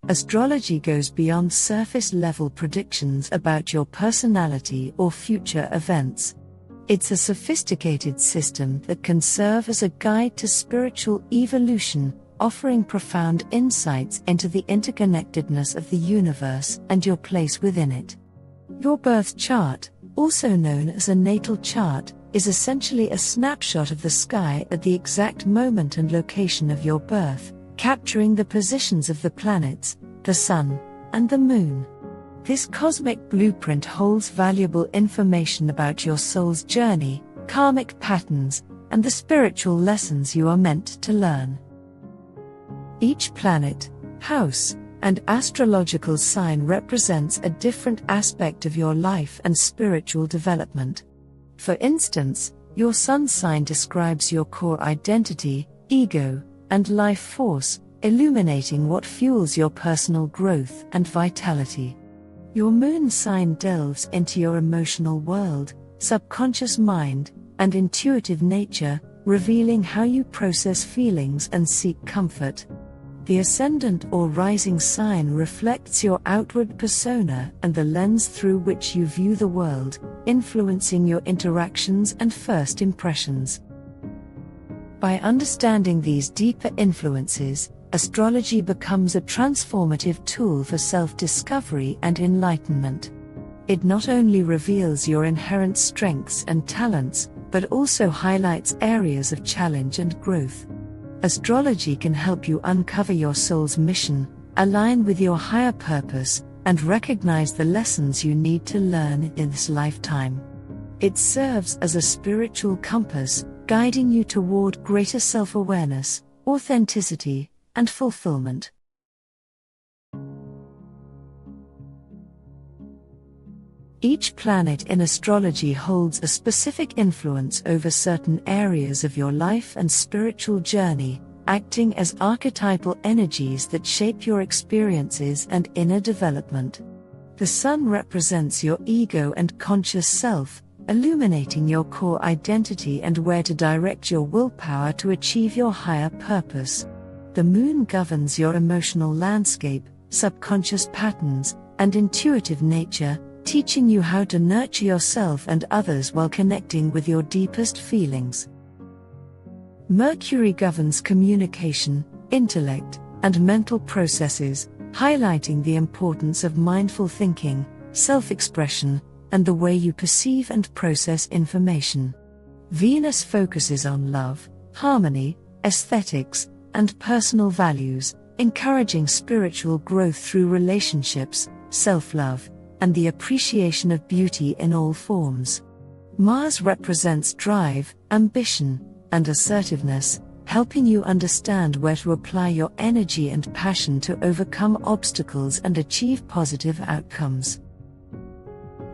Astrology goes beyond surface-level predictions about your personality or future events. It's a sophisticated system that can serve as a guide to spiritual evolution, offering profound insights into the interconnectedness of the universe and your place within it. Your birth chart, also known as a natal chart, is essentially a snapshot of the sky at the exact moment and location of your birth, capturing the positions of the planets, the sun, and the moon. This cosmic blueprint holds valuable information about your soul's journey, karmic patterns, and the spiritual lessons you are meant to learn. Each planet, house, and astrological sign represents a different aspect of your life and spiritual development. For instance, your sun sign describes your core identity, ego, and life force, illuminating what fuels your personal growth and vitality. Your moon sign delves into your emotional world, subconscious mind, and intuitive nature, revealing how you process feelings and seek comfort. The ascendant or rising sign reflects your outward persona and the lens through which you view the world, influencing your interactions and first impressions. By understanding these deeper influences, astrology becomes a transformative tool for self-discovery and enlightenment. It not only reveals your inherent strengths and talents, but also highlights areas of challenge and growth. Astrology can help you uncover your soul's mission, align with your higher purpose, and recognize the lessons you need to learn in this lifetime. It serves as a spiritual compass, guiding you toward greater self-awareness, authenticity, and fulfillment. Each planet in astrology holds a specific influence over certain areas of your life and spiritual journey, acting as archetypal energies that shape your experiences and inner development. The sun represents your ego and conscious self, illuminating your core identity and where to direct your willpower to achieve your higher purpose. The moon governs your emotional landscape, subconscious patterns, and intuitive nature, teaching you how to nurture yourself and others while connecting with your deepest feelings. Mercury governs communication, intellect, and mental processes, highlighting the importance of mindful thinking, self-expression, and the way you perceive and process information. Venus focuses on love, harmony, aesthetics, and personal values, encouraging spiritual growth through relationships, self-love, and the appreciation of beauty in all forms. Mars represents drive, ambition, and assertiveness, helping you understand where to apply your energy and passion to overcome obstacles and achieve positive outcomes.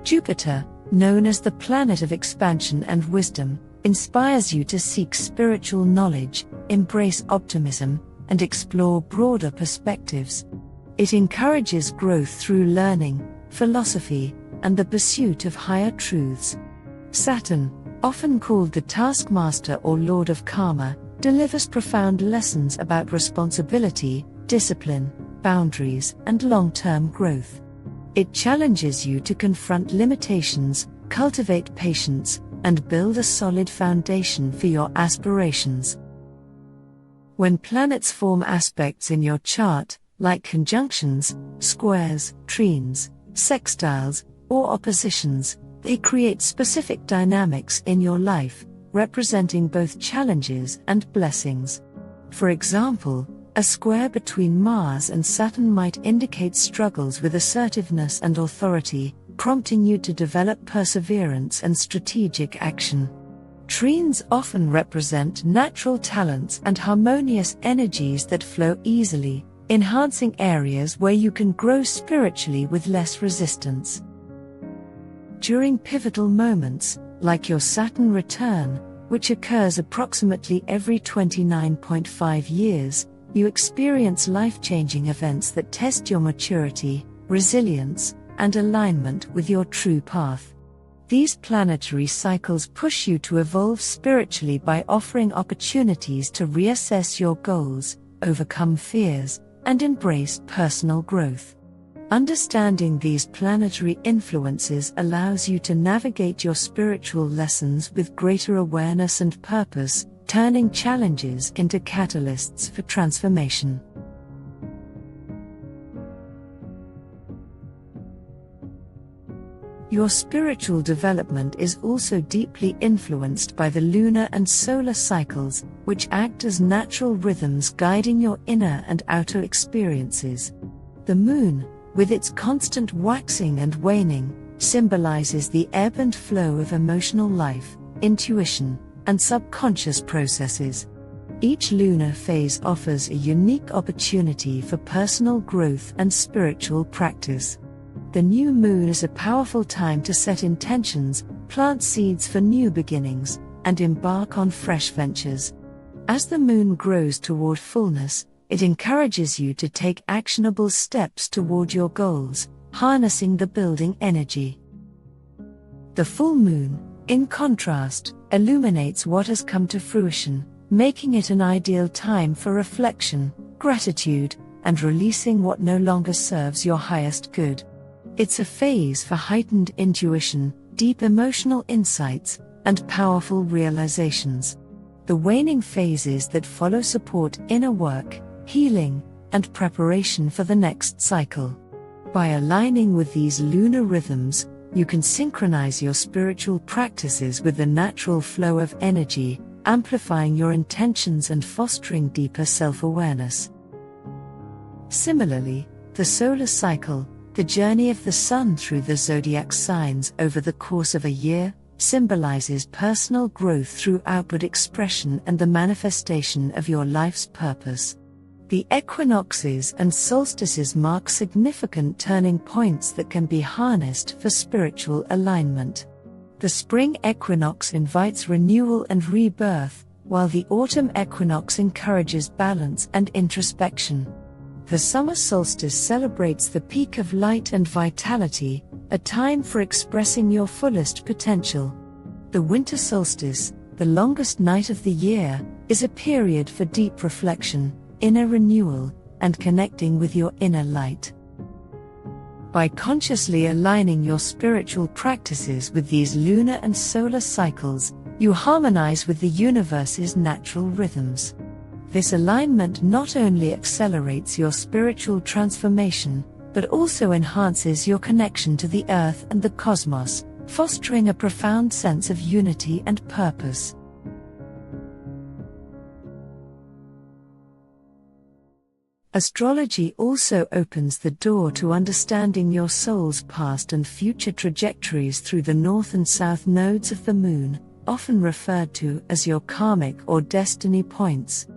Jupiter, known as the planet of expansion and wisdom, inspires you to seek spiritual knowledge, embrace optimism, and explore broader perspectives. It encourages growth through learning, philosophy, and the pursuit of higher truths. Saturn, often called the taskmaster or lord of karma, delivers profound lessons about responsibility, discipline, boundaries, and long-term growth. It challenges you to confront limitations, cultivate patience, and build a solid foundation for your aspirations. When planets form aspects in your chart, like conjunctions, squares, trines, sextiles, or oppositions, they create specific dynamics in your life, representing both challenges and blessings. For example, a square between Mars and Saturn might indicate struggles with assertiveness and authority, prompting you to develop perseverance and strategic action. Trines often represent natural talents and harmonious energies that flow easily, enhancing areas where you can grow spiritually with less resistance. During pivotal moments, like your Saturn return, which occurs approximately every 29.5 years, you experience life-changing events that test your maturity, resilience, and alignment with your true path. These planetary cycles push you to evolve spiritually by offering opportunities to reassess your goals, overcome fears, and embrace personal growth. Understanding these planetary influences allows you to navigate your spiritual lessons with greater awareness and purpose, turning challenges into catalysts for transformation. Your spiritual development is also deeply influenced by the lunar and solar cycles, which act as natural rhythms guiding your inner and outer experiences. The moon, with its constant waxing and waning, symbolizes the ebb and flow of emotional life, intuition, and subconscious processes. Each lunar phase offers a unique opportunity for personal growth and spiritual practice. The new moon is a powerful time to set intentions, plant seeds for new beginnings, and embark on fresh ventures. As the moon grows toward fullness, it encourages you to take actionable steps toward your goals, harnessing the building energy. The full moon, in contrast, illuminates what has come to fruition, making it an ideal time for reflection, gratitude, and releasing what no longer serves your highest good. It's a phase for heightened intuition, deep emotional insights, and powerful realizations. The waning phases that follow support inner work, healing, and preparation for the next cycle. By aligning with these lunar rhythms, you can synchronize your spiritual practices with the natural flow of energy, amplifying your intentions and fostering deeper self-awareness. Similarly, the solar cycle, the journey of the sun through the zodiac signs over the course of a year, symbolizes personal growth through outward expression and the manifestation of your life's purpose. The equinoxes and solstices mark significant turning points that can be harnessed for spiritual alignment. The spring equinox invites renewal and rebirth, while the autumn equinox encourages balance and introspection. The summer solstice celebrates the peak of light and vitality, a time for expressing your fullest potential. The winter solstice, the longest night of the year, is a period for deep reflection, inner renewal, and connecting with your inner light. By consciously aligning your spiritual practices with these lunar and solar cycles, you harmonize with the universe's natural rhythms. This alignment not only accelerates your spiritual transformation, but also enhances your connection to the earth and the cosmos, fostering a profound sense of unity and purpose. Astrology also opens the door to understanding your soul's past and future trajectories through the north and south nodes of the moon, often referred to as your karmic or destiny points.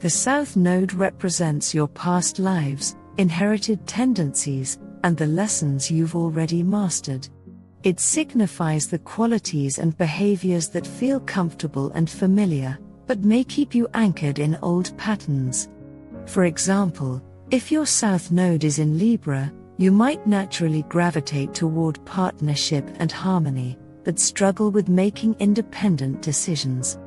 The south node represents your past lives, inherited tendencies, and the lessons you've already mastered. It signifies the qualities and behaviors that feel comfortable and familiar, but may keep you anchored in old patterns. For example, if your south node is in Libra, you might naturally gravitate toward partnership and harmony, but struggle with making independent decisions.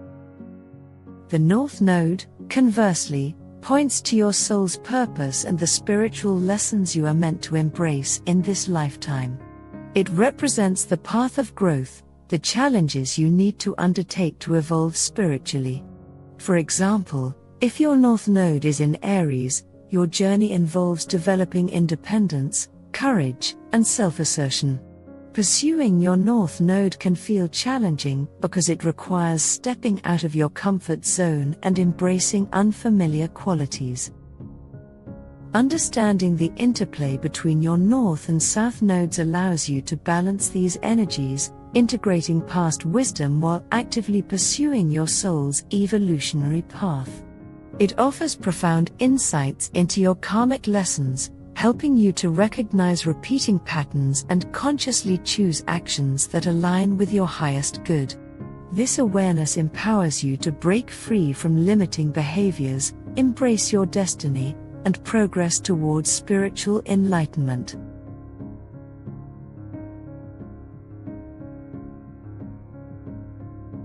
The north node, conversely, points to your soul's purpose and the spiritual lessons you are meant to embrace in this lifetime. It represents the path of growth, the challenges you need to undertake to evolve spiritually. For example, if your north node is in Aries, your journey involves developing independence, courage, and self-assertion. Pursuing your north node can feel challenging because it requires stepping out of your comfort zone and embracing unfamiliar qualities. Understanding the interplay between your north and south nodes allows you to balance these energies, integrating past wisdom while actively pursuing your soul's evolutionary path. It offers profound insights into your karmic lessons, helping you to recognize repeating patterns and consciously choose actions that align with your highest good. This awareness empowers you to break free from limiting behaviors, embrace your destiny, and progress towards spiritual enlightenment.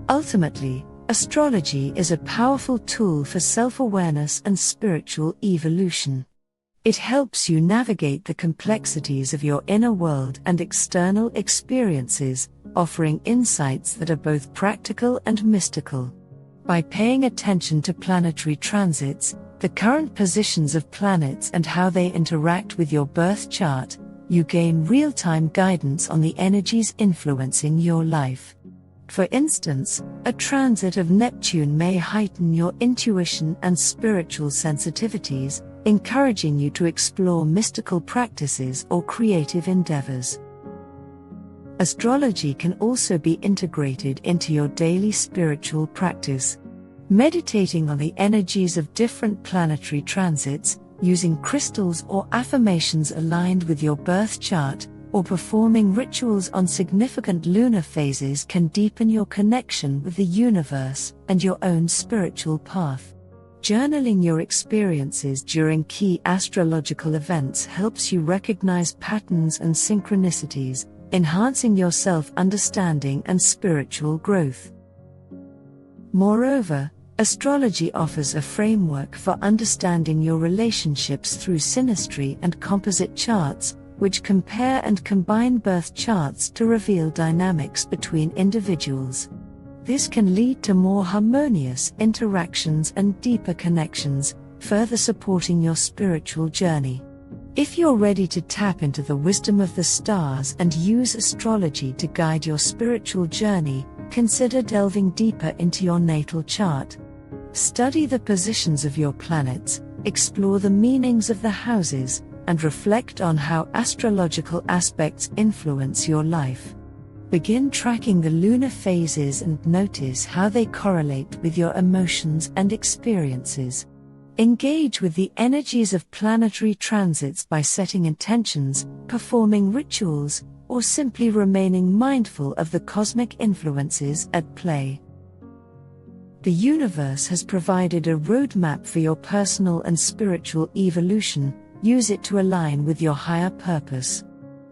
Ultimately, astrology is a powerful tool for self-awareness and spiritual evolution. It helps you navigate the complexities of your inner world and external experiences, offering insights that are both practical and mystical. By paying attention to planetary transits, the current positions of planets and how they interact with your birth chart, you gain real-time guidance on the energies influencing your life. For instance, a transit of Neptune may heighten your intuition and spiritual sensitivities, encouraging you to explore mystical practices or creative endeavors. Astrology can also be integrated into your daily spiritual practice. Meditating on the energies of different planetary transits, using crystals or affirmations aligned with your birth chart, or performing rituals on significant lunar phases can deepen your connection with the universe and your own spiritual path. Journaling your experiences during key astrological events helps you recognize patterns and synchronicities, enhancing your self-understanding and spiritual growth. Moreover, astrology offers a framework for understanding your relationships through synastry and composite charts, which compare and combine birth charts to reveal dynamics between individuals. This can lead to more harmonious interactions and deeper connections, further supporting your spiritual journey. If you're ready to tap into the wisdom of the stars and use astrology to guide your spiritual journey, consider delving deeper into your natal chart. Study the positions of your planets, explore the meanings of the houses, and reflect on how astrological aspects influence your life. Begin tracking the lunar phases and notice how they correlate with your emotions and experiences. Engage with the energies of planetary transits by setting intentions, performing rituals, or simply remaining mindful of the cosmic influences at play. The universe has provided a roadmap for your personal and spiritual evolution. Use it to align with your higher purpose.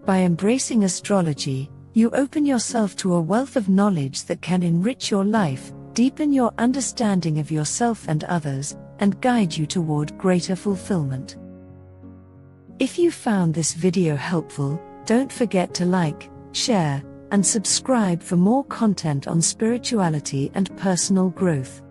By embracing astrology, you open yourself to a wealth of knowledge that can enrich your life, deepen your understanding of yourself and others, and guide you toward greater fulfillment. If you found this video helpful, don't forget to like, share, and subscribe for more content on spirituality and personal growth.